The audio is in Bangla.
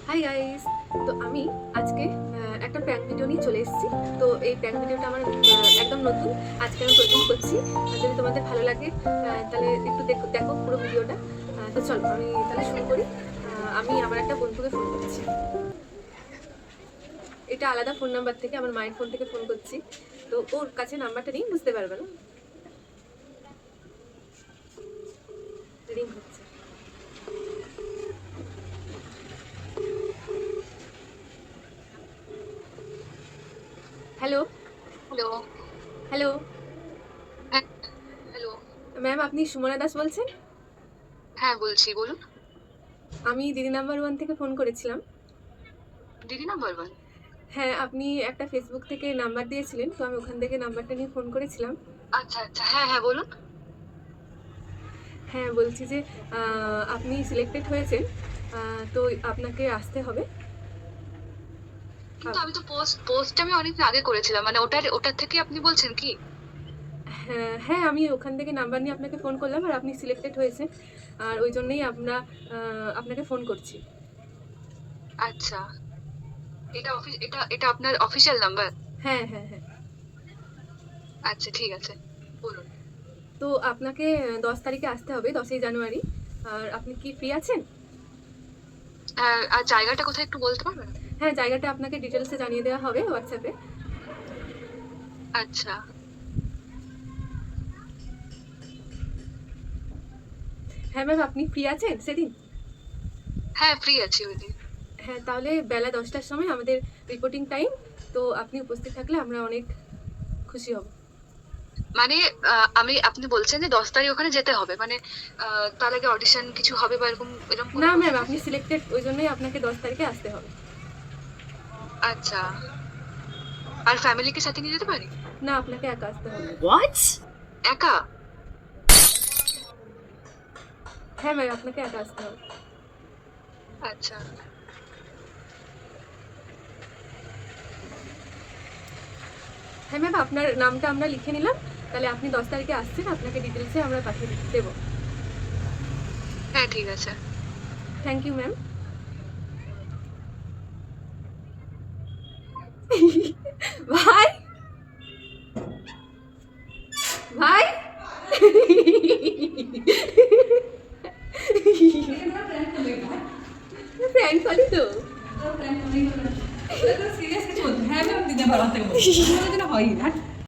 Hi guys. তো আমি আজকে একটা প্র্যাঙ্ক ভিডিও নিয়ে চলে এসেছি। তো এই প্র্যাঙ্ক ভিডিওটা আমার একদম নতুন, আজকে আমি প্রথম করছি। যদি তোমাদের ভালো লাগে তাহলে একটু দেখো পুরো ভিডিওটা। তো চলো আমি তাহলে শুরু করি। আমি আমার একটা বন্ধুকে ফোন করছি। এটা আলাদা ফোন নাম্বার থেকে, আমার মায়ের ফোন থেকে ফোন করছি। তো ওর কাছে নাম্বারটা নেই, বুঝতে পারবে না। রিং হচ্ছে। হ্যালো। হ্যালো। হ্যালো হ্যাঁ, হ্যালো। ম্যাম, আপনি সুমনা দাস বলছেন? হ্যাঁ, বলছি, বলুন। আমি দিদি নাম্বার 1 থেকে ফোন করেছিলাম। দিদি নাম্বার 1? হ্যাঁ, আপনি একটা ফেসবুক থেকে নাম্বার দিয়েছিলেন, তো আমি ওখান থেকে নাম্বারটা নিয়ে ফোন করেছিলাম। আচ্ছা, আচ্ছা। হ্যাঁ, হ্যাঁ, বলুন। হ্যাঁ, বলছি যে আপনি সিলেক্টেড হয়েছেন, তো আপনাকে আসতে হবে। কিন্তু আপ- আমি তো পোস্ট আমি অনেকদিন আগে করেছিলাম। মানে ওটার থেকে আপনি বলছেন কি? হ্যাঁ হ্যাঁ, আমি ওখান থেকে নাম্বার নিয়ে আপনাকে ফোন করলাম, আর আপনি সিলেক্টেড হয়েছেন, আর ওই জন্যই আপনাকে ফোন করছি। আচ্ছা। এটা আপনার অফিসিয়াল নাম্বার? হ্যাঁ হ্যাঁ হ্যাঁ। আচ্ছা, ঠিক আছে। বলুন। তো আপনাকে 10 তারিখে আসতে হবে, 10ই জানুয়ারি। আর আপনি কি ফ্রি আছেন? আর জায়গাটা কোথায় একটু বলতে পারবেন? হ্যাঁ, জায়গাটা আপনাকে ডিটেলসে জানিয়ে দেওয়া হবে হোয়াটসঅ্যাপে। আচ্ছা। হ্যাঁ ম্যাম, আপনি ফ্রি আছেন সেদিন? হ্যাঁ, ফ্রি আছি ওইদিন। হ্যাঁ, তাহলে বেলা 10টার সময় আমাদের রিপোর্টিং টাইম। তো আপনি উপস্থিত থাকলে আমরা অনেক খুশি হব। মানে আপনি বলছেন যে 10 তারিখ ওখানে যেতে হবে। মানে তার আগে অডিশন কিছু হবে বা এরকম কোনো না ম্যাম, প্রসেস আপনি আছে? সিলেক্টেড, ওই জন্যই আপনাকে 10 তারিখে আসতে হবে। আচ্ছা। আর ফ্যামিলিকে সাথে নিয়ে যেতে পারি? না, আপনাকে একা আসতে হবে। What? একা? হ্যাঁ ম্যাম, আপনাকে একা আসতে হবে। আচ্ছা। হ্যাঁ ম্যাম, আপনার নামটা আমরা লিখে নিলাম। তাহলে আপনি 10 তারিখে আসছেন, আপনাকে ডিটেলসে আমরা পাঠিয়ে দেবো। হ্যাঁ, ঠিক আছে। Thank you ma'am. ভাই, ভাই। প্র্যাঙ্ক করি তো। সিরিয়াস কিছু বলতে হ্যাঁ ম্যাম দিদি আবার থেকে বলছি হয় না